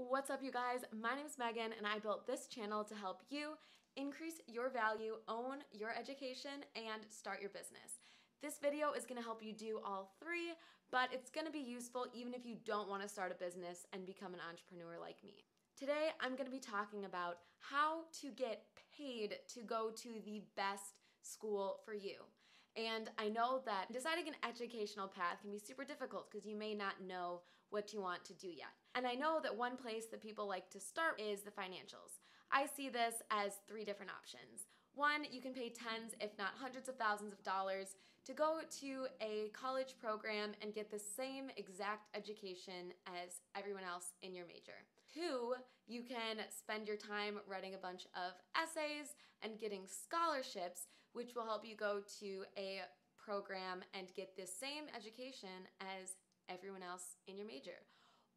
What's up, you guys? My name is Megan and I built this channel to help you increase your value, own your education, and start your business. This video is going to help you do all three, but it's going to be useful even if you don't want to start a business and become an entrepreneur like me. Today, I'm going to be talking about how to get paid to go to the best school for you. And I know that deciding an educational path can be super difficult because you may not know what you want to do yet. And I know that one place that people like to start is the financials. I see this as three different options. One, you can pay tens, if not hundreds of thousands of dollars to go to a college program and get the same exact education as everyone else in your major. Two, you can spend your time writing a bunch of essays and getting scholarships, which will help you go to a program and get the same education as everyone else in your major.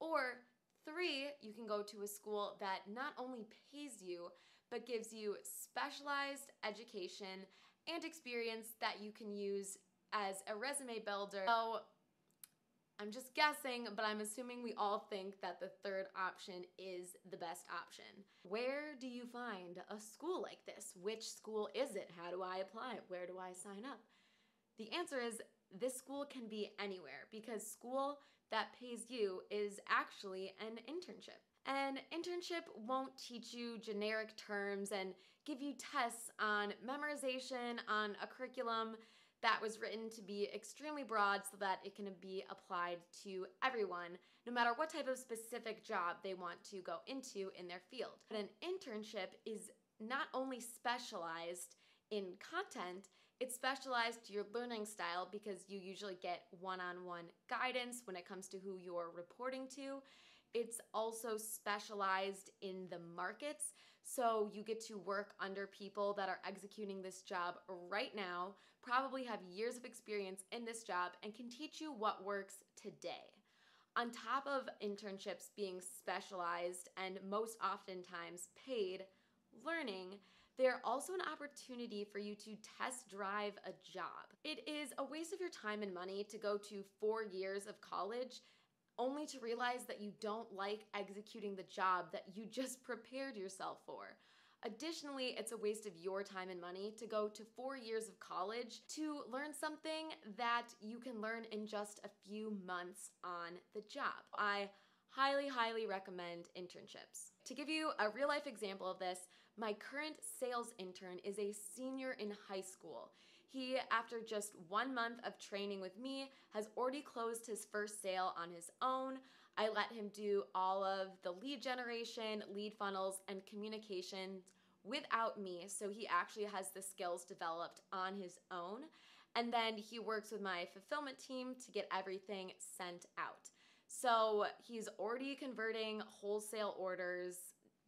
Or three, you can go to a school that not only pays you, but gives you specialized education and experience that you can use as a resume builder. So I'm just guessing, but I'm assuming we all think that the third option is the best option. Where do you find a school like this? Which school is it? How do I apply? Where do I sign up? The answer is this school can be anywhere because school that pays you is actually an internship. An internship won't teach you generic terms and give you tests on memorization on a curriculum that was written to be extremely broad so that it can be applied to everyone, no matter what type of specific job they want to go into in their field. But an internship is not only specialized in content, it's specialized to your learning style because you usually get one-on-one guidance when it comes to who you're reporting to. It's also specialized in the markets, so you get to work under people that are executing this job right now, probably have years of experience in this job, and can teach you what works today. On top of internships being specialized and most oftentimes paid learning, they're also an opportunity for you to test drive a job. It is a waste of your time and money to go to 4 years of college only to realize that you don't like executing the job that you just prepared yourself for. Additionally, it's a waste of your time and money to go to 4 years of college to learn something that you can learn in just a few months on the job. I highly recommend internships. To give you a real life example of this, my current sales intern is a senior in high school. He, after just 1 month of training with me, has already closed his first sale on his own. I let him do all of the lead generation, lead funnels, and communications without me, so he actually has the skills developed on his own. And then he works with my fulfillment team to get everything sent out. So he's already converting wholesale orders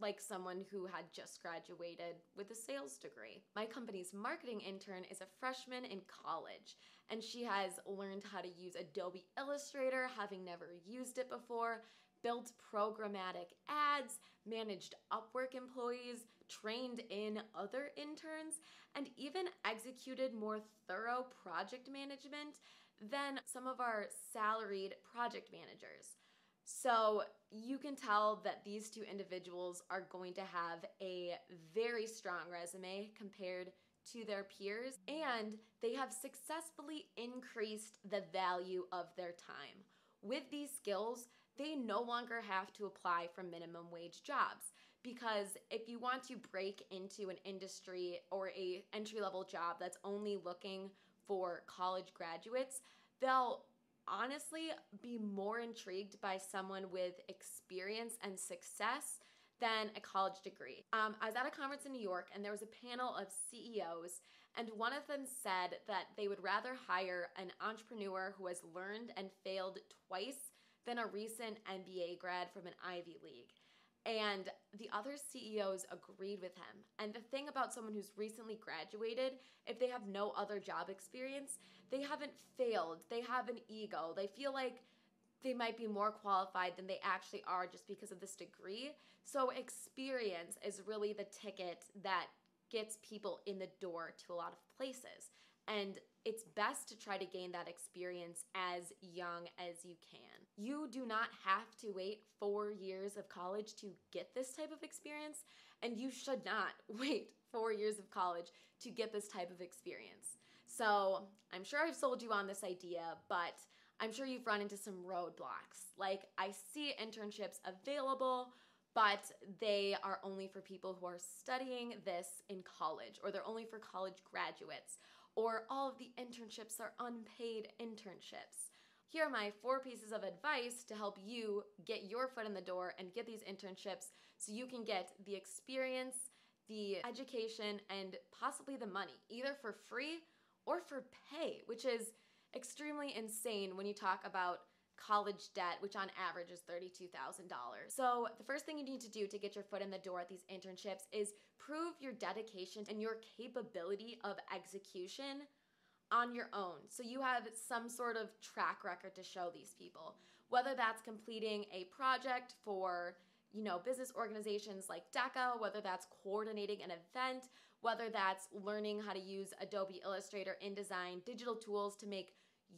like someone who had just graduated with a sales degree. My company's marketing intern is a freshman in college, and she has learned how to use Adobe Illustrator, having never used it before, built programmatic ads, managed Upwork employees, trained in other interns, and even executed more thorough project management than some of our salaried project managers. So you can tell that these two individuals are going to have a very strong resume compared to their peers, and they have successfully increased the value of their time. With these skills, they no longer have to apply for minimum wage jobs, because if you want to break into an industry or a entry-level job that's only looking for college graduates, they'll honestly be more intrigued by someone with experience and success than a college degree. I was at a conference in New York and there was a panel of CEOs, and one of them said that they would rather hire an entrepreneur who has learned and failed twice than a recent MBA grad from an Ivy League. And the other CEOs agreed with him. And the thing about someone who's recently graduated, if they have no other job experience, they haven't failed. They have an ego. They feel like they might be more qualified than they actually are just because of this degree. So experience is really the ticket that gets people in the door to a lot of places. And it's best to try to gain that experience as young as you can. you do not have to wait 4 years of college to get this type of experience, and you should not wait 4 years of college to get this type of experience. So I'm sure I've sold you on this idea, but I'm sure you've run into some roadblocks. Like, I see internships available, but they are only for people who are studying this in college, or they're only for college graduates, or all of the internships are unpaid internships. Here are my 4 pieces of advice to help you get your foot in the door and get these internships so you can get the experience, the education, and possibly the money, either for free or for pay, which is extremely insane when you talk about college debt, which on average is $32,000. So the first thing you need to do to get your foot in the door at these internships is prove your dedication and your capability of execution on your own. So you have some sort of track record to show these people, whether that's completing a project for, business organizations like DECA, whether that's coordinating an event, whether that's learning how to use Adobe Illustrator, InDesign, digital tools to make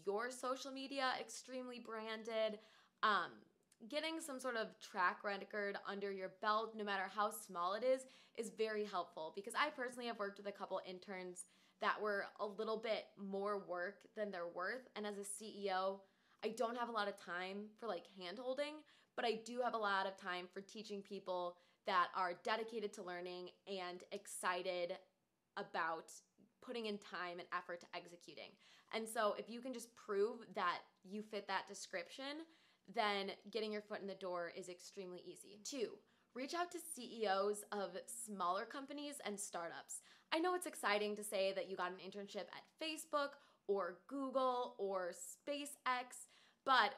your social media extremely branded. Getting some sort of track record under your belt, no matter how small it is very helpful, because I personally have worked with a couple interns that were a little bit more work than they're worth. And as a CEO, I don't have a lot of time for hand holding, but I do have a lot of time for teaching people that are dedicated to learning and excited about putting in time and effort to executing. And so if you can just prove that you fit that description, then getting your foot in the door is extremely easy. 2, reach out to CEOs of smaller companies and startups. I know it's exciting to say that you got an internship at Facebook or Google or SpaceX, but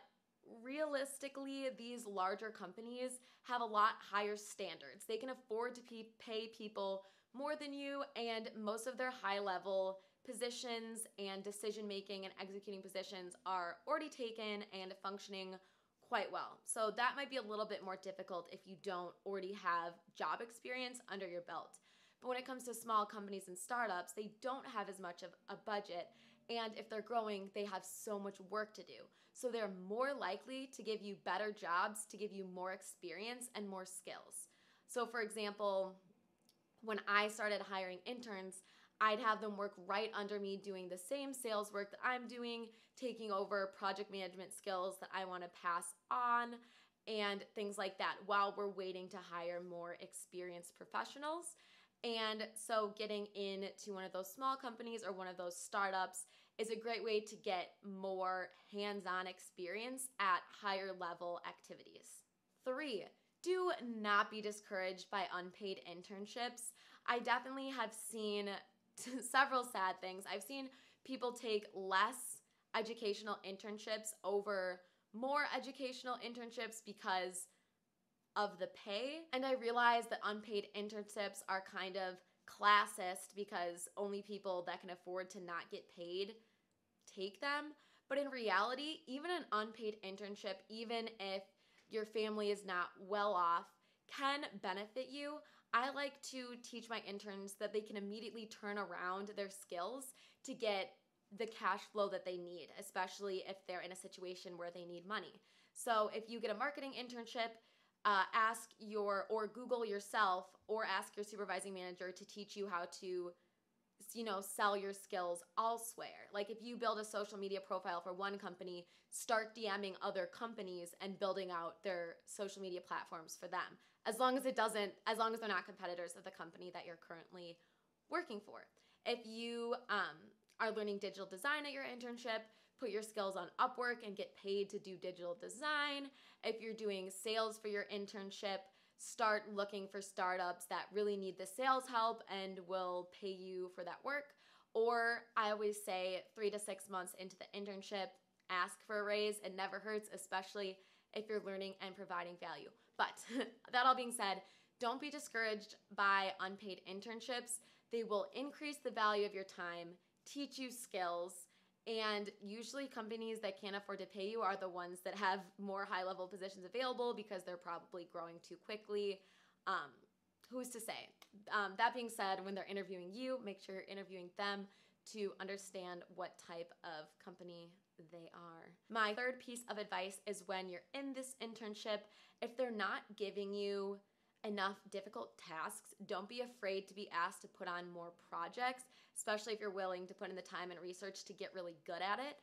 realistically, these larger companies have a lot higher standards. They can afford to pay people more than you, and most of their high-level positions and decision-making and executing positions are already taken and functioning quite well. So that might be a little bit more difficult if you don't already have job experience under your belt. But when it comes to small companies and startups, they don't have as much of a budget, and if they're growing, they have so much work to do. So they're more likely to give you better jobs, to give you more experience and more skills. So for example, when I started hiring interns, I'd have them work right under me doing the same sales work that I'm doing, taking over project management skills that I want to pass on, and things like that while we're waiting to hire more experienced professionals. And so getting into one of those small companies or one of those startups is a great way to get more hands-on experience at higher level activities. 3, do not be discouraged by unpaid internships. I definitely have seen several sad things. I've seen people take less educational internships over more educational internships because of the pay. And I realize that unpaid internships are kind of classist because only people that can afford to not get paid take them. But in reality, even an unpaid internship, even if your family is not well off, can benefit you. I like to teach my interns that they can immediately turn around their skills to get the cash flow that they need, especially if they're in a situation where they need money. So if you get a marketing internship, or Google yourself or ask your supervising manager to teach you how to sell your skills elsewhere. Like if you build a social media profile for one company, start DMing other companies and building out their social media platforms for them. As long as they're not competitors of the company that you're currently working for. If you are learning digital design at your internship, put your skills on Upwork and get paid to do digital design. If you're doing sales for your internship, start looking for startups that really need the sales help and will pay you for that work. Or I always say 3 to 6 months into the internship, ask for a raise. It never hurts, especially if you're learning and providing value. But that all being said, don't be discouraged by unpaid internships. They will increase the value of your time, teach you skills, and usually companies that can't afford to pay you are the ones that have more high-level positions available because they're probably growing too quickly. Who's to say? That being said, when they're interviewing you, make sure you're interviewing them to understand what type of company they are. My third piece of advice is when you're in this internship, if they're not giving you enough difficult tasks, don't be afraid to be asked to put on more projects, especially if you're willing to put in the time and research to get really good at it.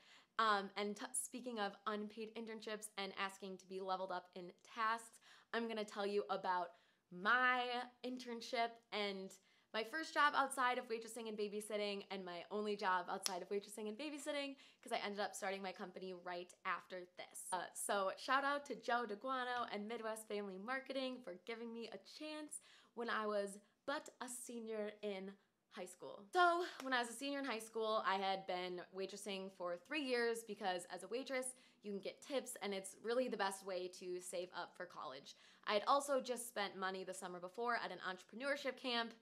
Speaking of unpaid internships and asking to be leveled up in tasks, I'm gonna tell you about my internship and my first job outside of waitressing and babysitting, and my only job outside of waitressing and babysitting, because I ended up starting my company right after this. So shout out to Joe DeGuano and Midwest Family Marketing for giving me a chance when I was but a senior in high school. So when I was a senior in high school, I had been waitressing for 3 years because as a waitress, you can get tips and it's really the best way to save up for college. I had also just spent money the summer before at an entrepreneurship camp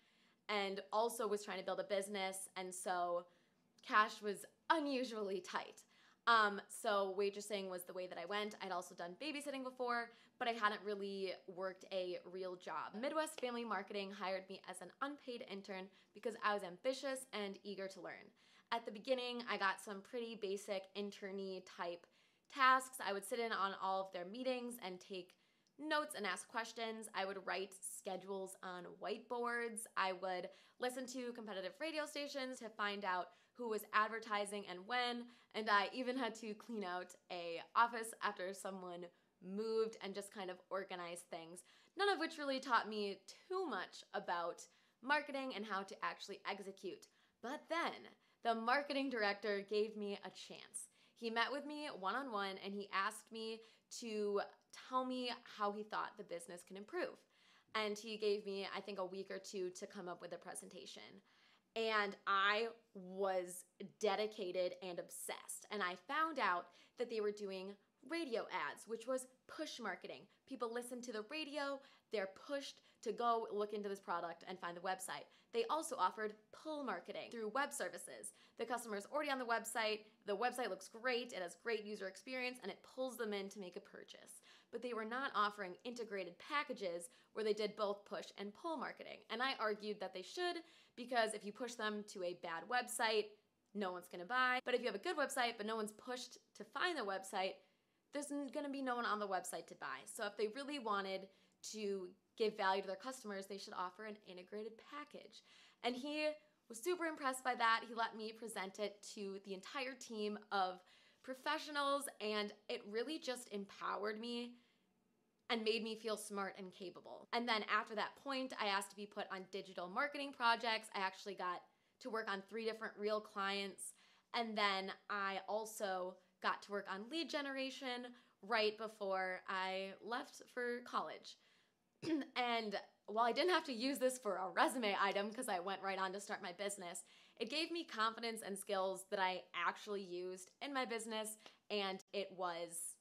and also was trying to build a business, and so cash was unusually tight. So waitressing was the way that I went. I'd also done babysitting before, but I hadn't really worked a real job. Midwest Family Marketing hired me as an unpaid intern because I was ambitious and eager to learn. At the beginning, I got some pretty basic internee type tasks. I would sit in on all of their meetings and take notes and ask questions. I would write schedules on whiteboards. I would listen to competitive radio stations to find out who was advertising and when, and I even had to clean out a office after someone moved and just kind of organize things, none of which really taught me too much about marketing and how to actually execute. But then the marketing director gave me a chance. He met with me one-on-one and he asked me to tell me how he thought the business can improve. And he gave me, I think, a week or two to come up with a presentation. And I was dedicated and obsessed. And I found out that they were doing radio ads, which was push marketing. People listen to the radio, they're pushed to go look into this product and find the website. They also offered pull marketing through web services. The customer is already on the website looks great, it has great user experience, and it pulls them in to make a purchase. But they were not offering integrated packages where they did both push and pull marketing. And I argued that they should, because if you push them to a bad website, no one's gonna buy. But if you have a good website but no one's pushed to find the website, there's gonna be no one on the website to buy. So if they really wanted to give value to their customers, they should offer an integrated package. And he was super impressed by that. He let me present it to the entire team of professionals, and it really just empowered me and made me feel smart and capable. And then after that point, I asked to be put on digital marketing projects. I actually got to work on 3 different real clients. And then I also got to work on lead generation right before I left for college. And while I didn't have to use this for a resume item because I went right on to start my business, it gave me confidence and skills that I actually used in my business, and it was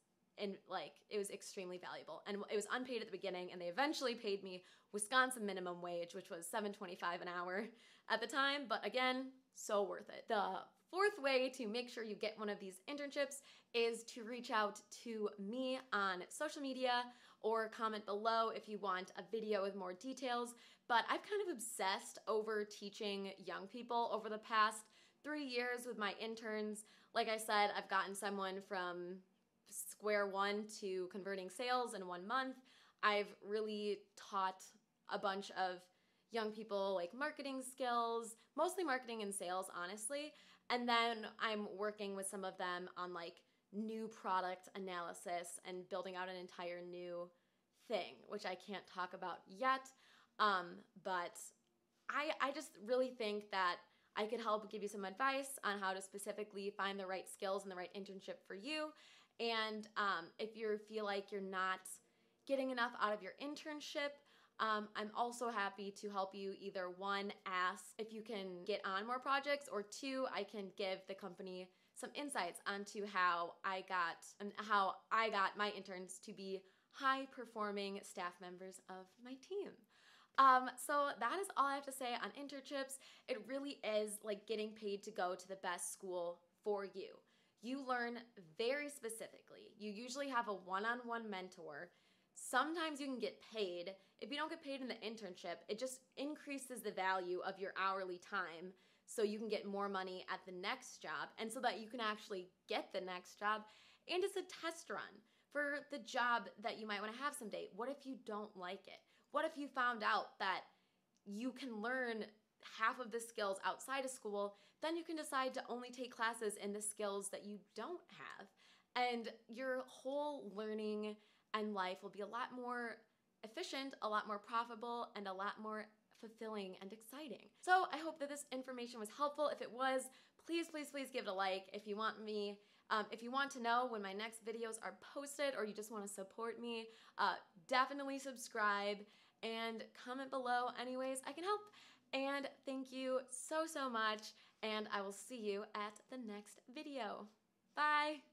extremely valuable. And it was unpaid at the beginning, and they eventually paid me Wisconsin minimum wage, which was $7.25 an hour at the time, but again, so worth it. The fourth way to make sure you get one of these internships is to reach out to me on social media or comment below if you want a video with more details. But I've kind of obsessed over teaching young people over the past 3 years with my interns. Like I said, I've gotten someone from square one to converting sales in 1 month. I've really taught a bunch of young people like marketing skills, mostly marketing and sales, honestly. And then I'm working with some of them on like new product analysis and building out an entire new thing, which I can't talk about yet. But I just really think that I could help give you some advice on how to specifically find the right skills and the right internship for you. And if you feel like you're not getting enough out of your internship, I'm also happy to help you either 1, ask if you can get on more projects, or 2, I can give the company some insights onto how I got my interns to be high-performing staff members of my team. So that is all I have to say on internships. It really is like getting paid to go to the best school for you. You learn very specifically. You usually have a one-on-one mentor. Sometimes you can get paid. If you don't get paid in the internship, it just increases the value of your hourly time. so you can get more money at the next job and so that you can actually get the next job. And it's a test run for the job that you might want to have someday. What if you don't like it? What if you found out that you can learn half of the skills outside of school? Then you can decide to only take classes in the skills that you don't have. And your whole learning and life will be a lot more efficient, a lot more profitable, and a lot more fulfilling and exciting. So I hope that this information was helpful. If it was, please, please, please give it a like. If you want to know when my next videos are posted, or you just want to support me, definitely subscribe and comment below any ways I can help. And thank you so, so much, and I will see you at the next video. Bye!